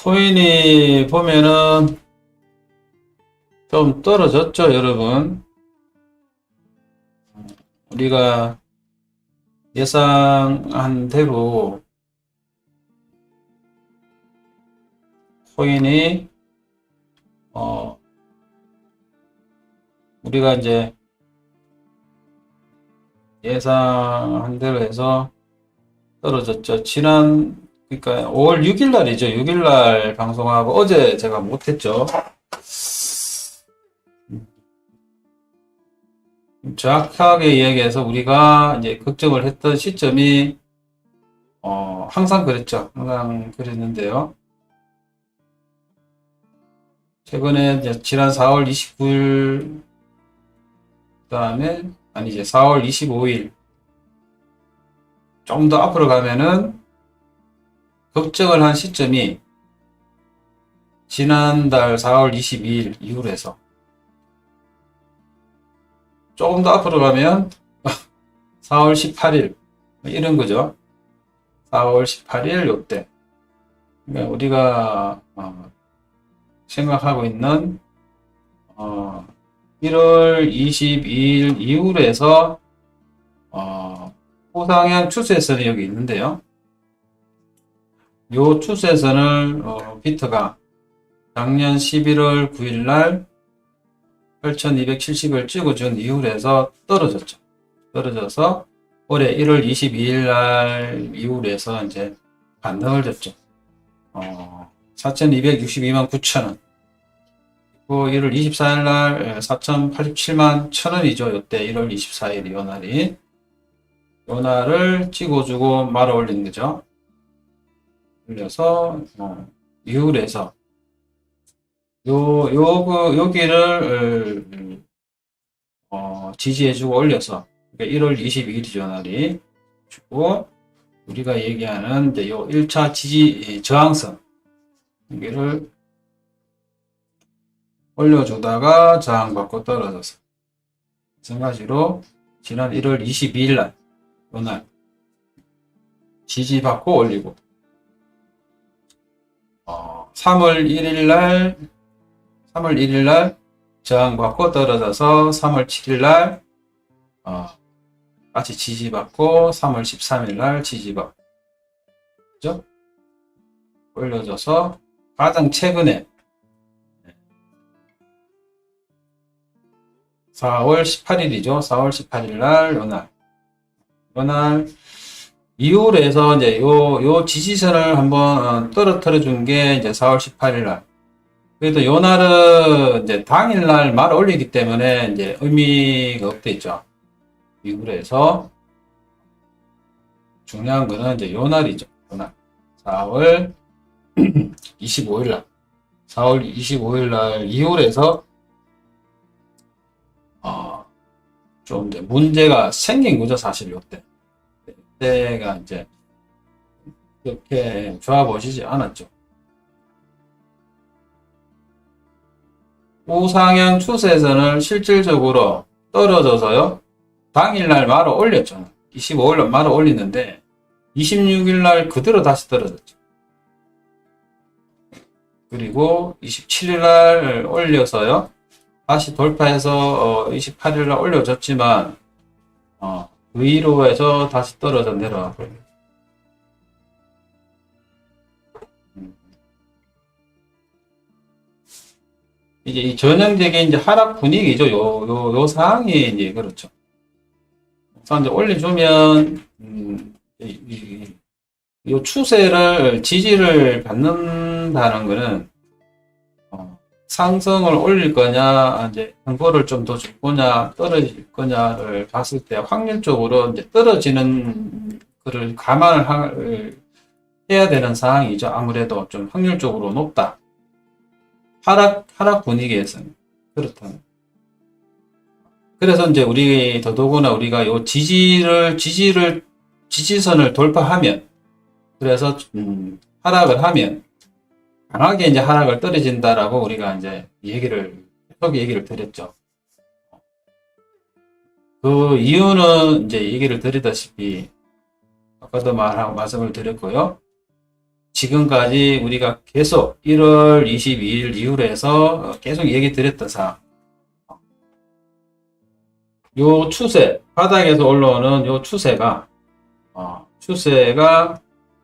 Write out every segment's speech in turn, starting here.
코인이 보면은 좀 떨어졌죠, 여러분. 우리가 예상한 대로 코인이 우리가 이제 예상한 대로 해서 떨어졌죠. 그러니까 5월 6일 날이죠. 6일 날 방송하고 어제 제가 못했죠. 정확하게 이야기해서 우리가 이제 걱정을 했던 시점이 항상 그랬죠. 항상 그랬는데요. 최근에 이제 지난 4월 29일 그다음에 이제 4월 25일 좀 더 앞으로 가면은 걱정을 한 시점이 지난달 4월 22일 이후로 해서 조금 더 앞으로 가면 4월 18일 이런 거죠. 4월 18일 요때 그러니까 우리가 생각하고 있는 1월 22일 이후로 해서 우상향 추세선이 여기 있는데요. 요 추세선을 비트가 작년 11월 9일 날 8270을 찍어준 이후로 해서 떨어졌죠. 떨어져서 올해 1월 22일 날 이후로 해서 이제 반등을 줬죠. 4262만 9천원. 그리고 1월 24일 날 4087만 1000원이죠. 요때 1월 24일 요 날이. 요 날을 찍어주고 말아 올린 거죠. 올려서 이후로 해서 여기를 지지해주고 올려서 그러니까 1월 22일이죠 날이 주고 우리가 얘기하는 이제 요 1차 지지 저항선 여기를 올려주다가 저항받고 떨어져서 마찬가지로 지난 1월 22일 날 요날 지지받고 올리고 3월 1일 날 저항받고 떨어져서 3월 7일 날 같이 지지받고 3월 13일 날 지지받고 그죠? 올려줘서 가장 최근에 4월 18일이죠. 4월 18일 날 요날 이후로 해서 이제 요 지지선을 한번 떨어뜨려 준 게 이제 4월 18일 날. 그래도 요 날은 이제 당일 날 말 올리기 때문에 이제 의미가 없겠죠. 이후로 해서 중요한 거는 이제 요 날이죠. 요 날. 4월 25일 날. 4월 25일 날 이후로 해서 좀 이제 문제가 생긴 거죠, 사실 요때. 때가 이제 그렇게 좋아 보시지 않았죠. 우상향 추세선을 실질적으로 떨어져서요. 당일날 말아 올렸죠. 25일날 말아 올리는데 26일날 그대로 다시 떨어졌죠. 그리고 27일날 올려서요. 다시 돌파해서 28일날 올려줬지만 그 위로 해서 다시 떨어져 내려가고요. 이제 이 전형적인 이제 하락 분위기죠. 요 상황이 이제 그렇죠. 그래서 이제 올려주면, 요 추세를, 지지를 받는다는 거는, 상승을 올릴 거냐, 이제 정보를 좀 더 줄 거냐, 떨어질 거냐를 봤을 때 확률적으로 이제 떨어지는 거를 감안을 해야 되는 상황이죠. 아무래도 좀 확률적으로 높다. 하락 분위기에서는. 그렇다면. 그래서 이제 더더구나 우리가 요 지지선을 돌파하면, 그래서, 하락을 하면, 강하게 이제 하락을 떨어진다라고 우리가 이제 계속 얘기를 드렸죠. 그 이유는 이제 얘기를 드리다시피, 아까도 말씀을 드렸고요. 지금까지 우리가 계속 1월 22일 이후로 해서 계속 얘기 드렸던 사항. 요 추세, 바닥에서 올라오는 요 추세가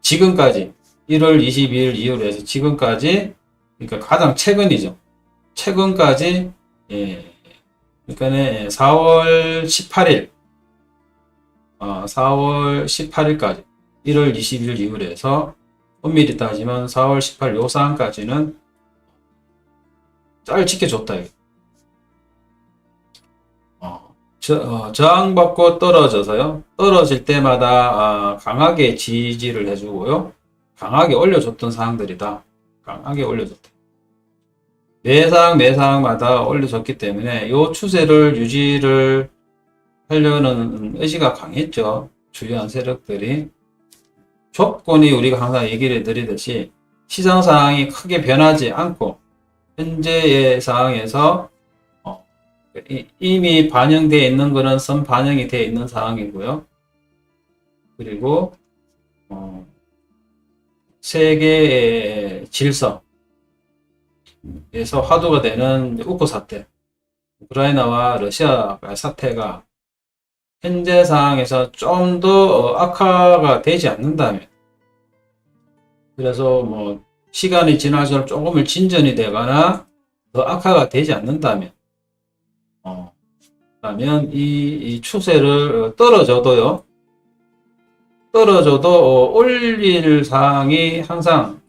지금까지 1월 22일 이후로 해서 지금까지, 그러니까 가장 최근이죠. 최근까지, 그러니까 4월 18일, 4월 18일까지 1월 20일 이후로 해서 엄밀히 따지면 4월 18일 요 상황까지는 잘 지켜줬다. 저항받고 떨어져서요. 떨어질 때마다 강하게 지지를 해주고요. 강하게 올려줬던 사항들이다. 강하게 올려줬다. 매상마다 올려줬기 때문에 이 추세를 유지를 하려는 의지가 강했죠. 주요한 세력들이. 조건이 우리가 항상 얘기를 드리듯이 시장 상황이 크게 변하지 않고 현재의 상황에서 이미 반영되어 있는 것은 선반영이 되어 있는 상황이고요. 그리고 세계의 질서에서 화두가 되는 우크 사태, 우크라이나와 러시아 사태가 현재 상황에서 좀 더 악화가 되지 않는다면, 그래서 시간이 지날수록 조금을 진전이 되거나 더 악화가 되지 않는다면, 그러면 이 추세를 떨어져도 올릴 사항이 항상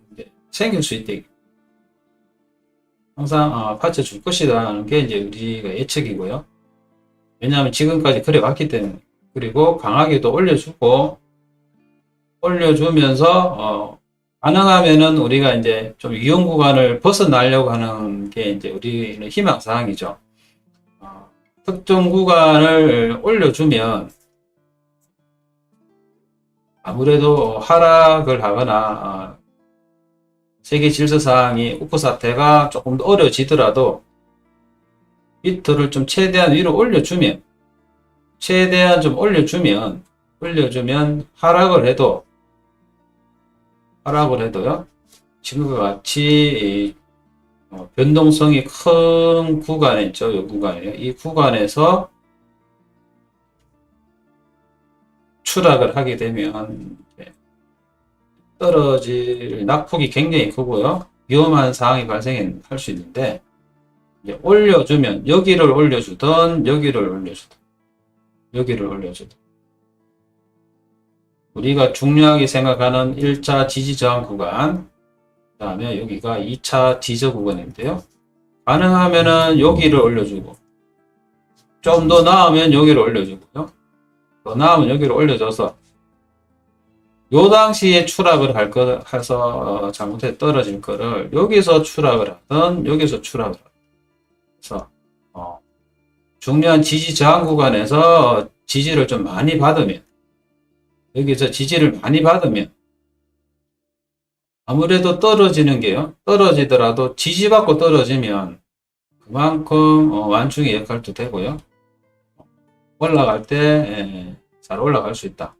생길 수 있다. 항상 받쳐줄 것이라는 게 이제 우리가 예측이고요. 왜냐하면 지금까지 그래 왔기 때문에. 그리고 강하게도 올려주면서 가능하면은 우리가 이제 좀 위험 구간을 벗어나려고 하는 게 이제 우리는 희망 사항이죠. 특정 구간을 올려주면 아무래도 하락을 하거나 세계 질서 상황이 우크 사태가 조금 더 어려지더라도 밑을 좀 최대한 위로 올려주면 하락을 해도요. 지금과 같이 변동성이 큰 구간에 있죠. 이 구간이요. 이 구간에서 추락을 하게 되면 떨어질 낙폭이 굉장히 크고요. 위험한 상황이 발생할 수 있는데, 이제 올려주면 여기를 올려주든 여기를 올려주든 우리가 중요하게 생각하는 1차 지지 저항 구간, 그 다음에 여기가 2차 지저 구간인데요. 가능하면은 여기를 올려주고, 좀 더 나으면 여기를 올려주고요. 더 나으면 여기를 올려줘서, 요 당시에 추락을 해서 잘못해 떨어질 거를 여기서 추락을 하든 여기서 추락을 하든. 그래서 중요한 지지 저항 구간에서 지지를 좀 많이 받으면, 여기서 지지를 많이 받으면 아무래도 떨어지는 게요. 떨어지더라도 지지받고 떨어지면 그만큼 완충의 역할도 되고요. 올라갈 때 잘 올라갈 수 있다.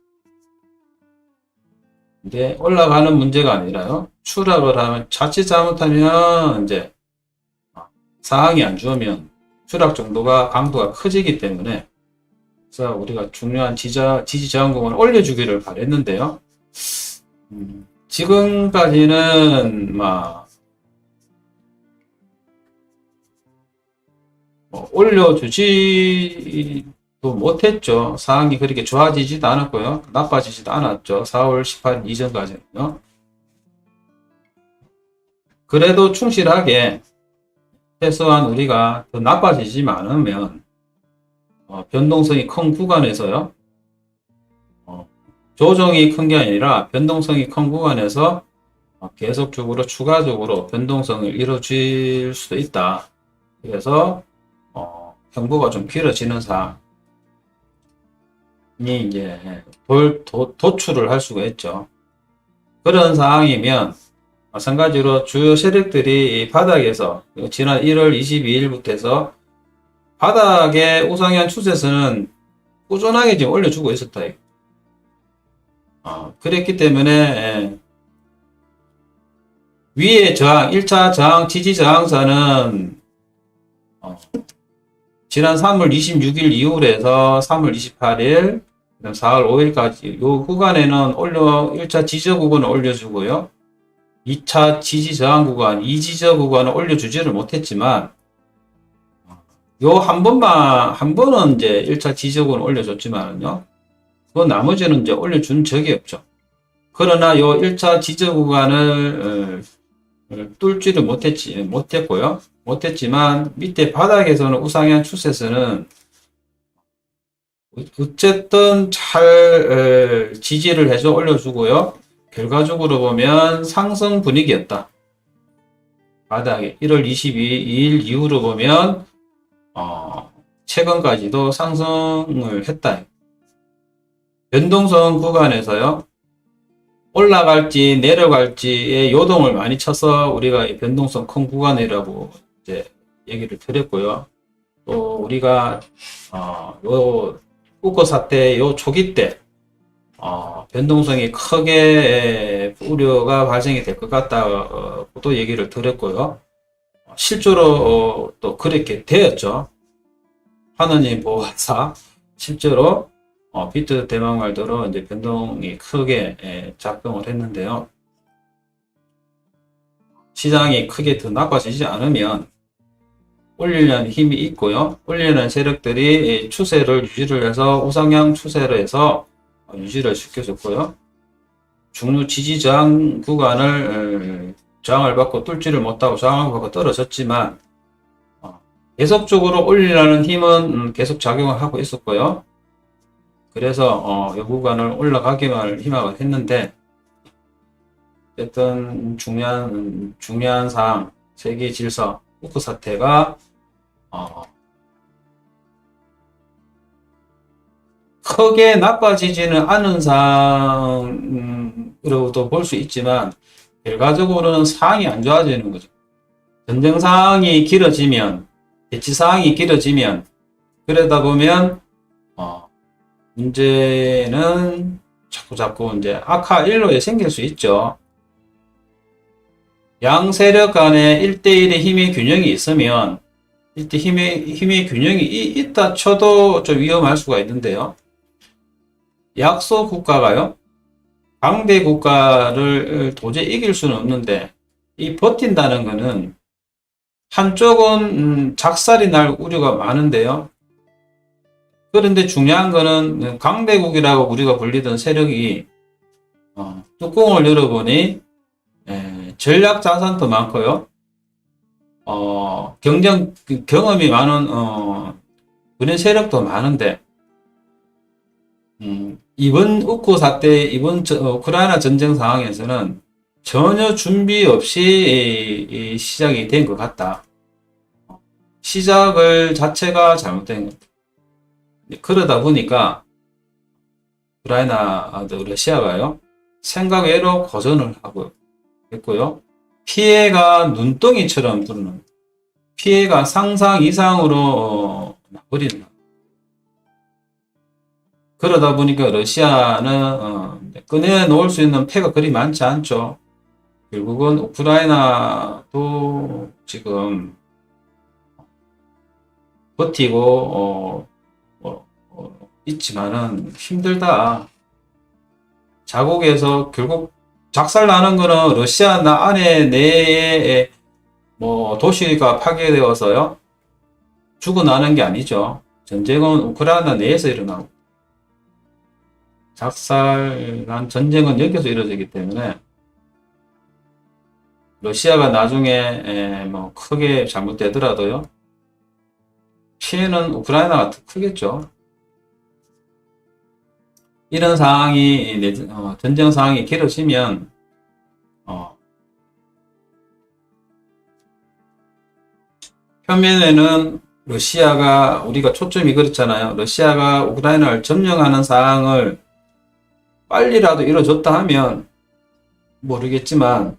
근데 올라가는 문제가 아니라요. 추락을 하면, 자칫 잘못하면 이제 상황이 안 좋으면 추락 정도가 강도가 커지기 때문에, 그래서 우리가 중요한 지지 저항 구간을 올려주기를 바랬는데요. 지금까지는 올려주지도 못했죠. 상황이 그렇게 좋아지지도 않았고요. 나빠지지도 않았죠. 4월 18일 이전까지는요. 그래도 충실하게 최소한 우리가 더 나빠지지 않으면 변동성이 큰 구간에서요. 조정이 큰 게 아니라 변동성이 큰 구간에서 계속적으로 추가적으로 변동성을 이뤄질 수도 있다. 그래서 행보가 좀 길어지는 사항이 이제 도출을 할 수가 있죠. 그런 상황이면 마찬가지로 주요 세력들이 바닥에서 지난 1월 22일부터 해서 바닥의 우상향 추세선은 꾸준하게 지금 올려주고 있었다. 그랬기 때문에 위에 저항, 1차 저항, 지지 저항선은 지난 3월 26일 이후에서 3월 28일, 4월 5일까지 요 구간에는 1차 지저 구간을 올려주고요. 2차 지지 저항 구간, 2지저 구간을 올려주지를 못했지만 요 한 번은 이제 1차 지저 구간을 올려줬지만요. 그 나머지는 이제 올려준 적이 없죠. 그러나 요 1차 지저 구간을 뚫지를 못했고요. 못했지만 밑에 바닥에서는 우상향 추세선은 어쨌든 잘 지지를 해서 올려주고요. 결과적으로 보면 상승 분위기였다. 바닥에 1월 22일 이후로 보면 최근까지도 상승을 했다. 변동성 구간에서요. 올라갈지 내려갈지의 요동을 많이 쳐서 우리가 변동성 큰 구간이라고 이제 얘기를 드렸고요. 또 우리가 요 우거 사태 요 초기 때 변동성이 크게 우려가 발생이 될 것 같다고도 얘기를 드렸고요. 실제로 또 그렇게 되었죠. 하느님 보호사 실제로 비트 대망발대로 이제 변동이 크게 작동을 했는데요. 시장이 크게 더 나빠지지 않으면 올리려는 힘이 있고요. 올리려는 세력들이 추세를 유지를 해서 우상향 추세를 해서 유지를 시켜줬고요. 중루 지지 저항 구간을 저항을 받고 뚫지를 못하고 저항을 받고 떨어졌지만 계속적으로 올리려는 힘은 계속 작용을 하고 있었고요. 그래서 이 구간을 올라가기만 희망을 했는데 어쨌든 중요한 사항 세계 질서 우크 사태가 크게 나빠지지는 않은 상황으로도 볼 수 있지만 결과적으로는 상황이 안 좋아지는 거죠. 전쟁 상황이 길어지면 대치 상황이 길어지면 그러다 보면 문제는 자꾸 이제 악화 일로에 생길 수 있죠. 양 세력 간에 1대1의 힘의 균형이 있으면 이때 힘의 균형이 있다 쳐도 좀 위험할 수가 있는데요. 약소 국가가요. 강대 국가를 도저히 이길 수는 없는데 이 버틴다는 것은 한쪽은 작살이 날 우려가 많은데요. 그런데 중요한 거는 강대국이라고 우리가 불리던 세력이 뚜껑을 열어보니 전략 자산도 많고요. 경험이 많은 그런 세력도 많은데 이번 우크 사태, 이번 우크라이나 전쟁 상황에서는 전혀 준비 없이 시작이 된 것 같다. 시작을 자체가 잘못된 것 같다. 그러다 보니까 우크라이나, 러시아가요 생각 외로 고전을 하고 했고요. 피해가 눈덩이처럼 부르는 피해가 상상 이상으로 나버리는 그러다 보니까 러시아는 꺼내 놓을 수 있는 패가 그리 많지 않죠. 결국은 우크라이나도 지금 버티고 있지만은 힘들다. 자국에서 결국 작살 나는 거는 러시아 안에 내에 뭐 도시가 파괴되어서요 죽어나는 게 아니죠. 전쟁은 우크라이나 내에서 일어나고 작살난 전쟁은 여기서 이루어지기 때문에 러시아가 나중에 뭐 크게 잘못되더라도요 피해는 우크라이나가 더 크겠죠. 이런 상황이 전쟁 상황이 길어지면 표면에는 러시아가 우리가 초점이 그렇잖아요. 러시아가 우크라이나를 점령하는 상황을 빨리라도 이뤄줬다 하면 모르겠지만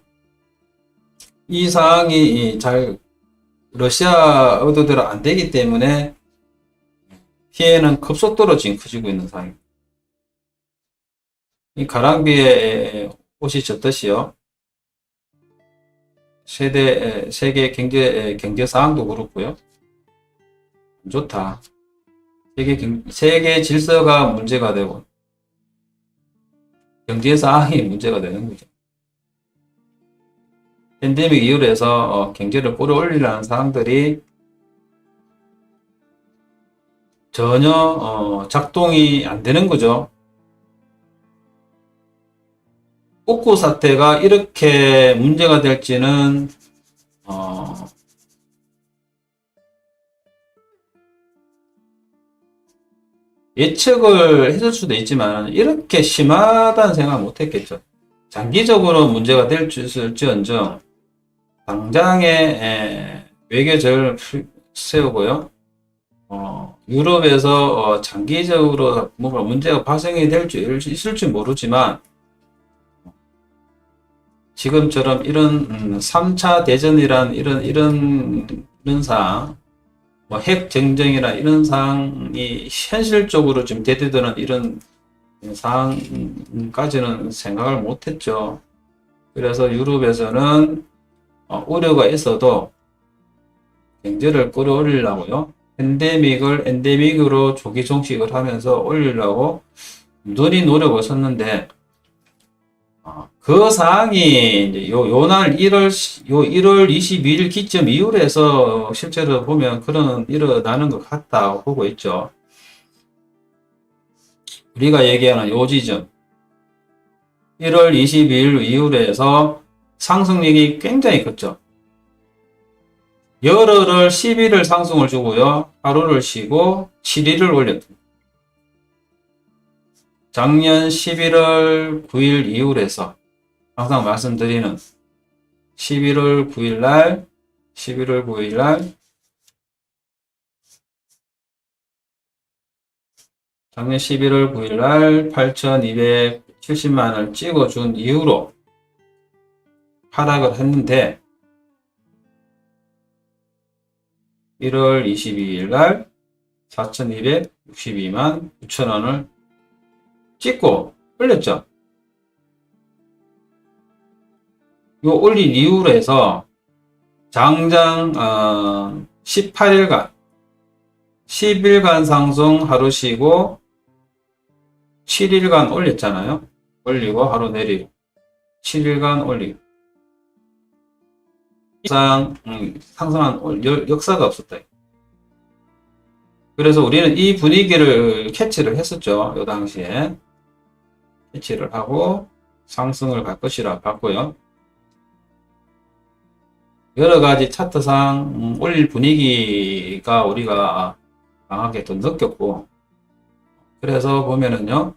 이 상황이 잘 러시아 의도대로 안 되기 때문에 피해는 급속도로 지금 커지고 있는 상황입니다. 이 가랑비에 옷이 젖듯이요. 세계 경제 상황도 그렇고요. 안 좋다. 세계 질서가 문제가 되고 경제 상황이 문제가 되는 거죠. 팬데믹 이후로 해서 경제를 끌어올리려는 사람들이 전혀 작동이 안 되는 거죠. 북구 사태가 이렇게 문제가 될지는 예측을 했을 수도 있지만 이렇게 심하다는 생각을 못 했겠죠. 장기적으로 문제가 될지언정 당장에 외교적을 세우고요. 유럽에서 장기적으로 뭔가 문제가 발생이 될지 있을지 모르지만 지금처럼 이런 3차 대전이란 이런 상황, 뭐 핵 전쟁이나 이런 상황이 현실적으로 지금 대두되는 이런 상황까지는 생각을 못했죠. 그래서 유럽에서는 우려가 있어도 경제를 끌어올리려고요. 팬데믹을 엔데믹으로 조기 종식을 하면서 올리려고 눈이 노력을 썼는데 그 사항이 이제 요날 1월 22일 기점 이후로 해서 실제로 보면 그런 일어나는 것 같다고 보고 있죠. 우리가 얘기하는 요 지점 1월 22일 이후로 해서 상승력이 굉장히 컸죠. 열흘을 10일을 상승을 주고요. 하루를 쉬고 7일을 올렸습니다. 작년 11월 9일 이후로 해서 항상 말씀드리는 11월 9일 날 작년 11월 9일 날 8,270만원을 찍어준 이후로 하락을 했는데 1월 22일 날 4,262만 9천원을 찍고 올렸죠. 요 올린 이후로 해서 장장 18일간 10일간 상승 하루 쉬고 7일간 올렸잖아요. 올리고 하루 내리고 7일간 올리고 상승한 역사가 없었다. 그래서 우리는 이 분위기를 캐치를 했었죠. 요 당시에 캐치를 하고 상승을 갈 것이라 봤고요. 여러 가지 차트상 올릴 분위기가 우리가 강하게 또 느꼈고, 그래서 보면은요,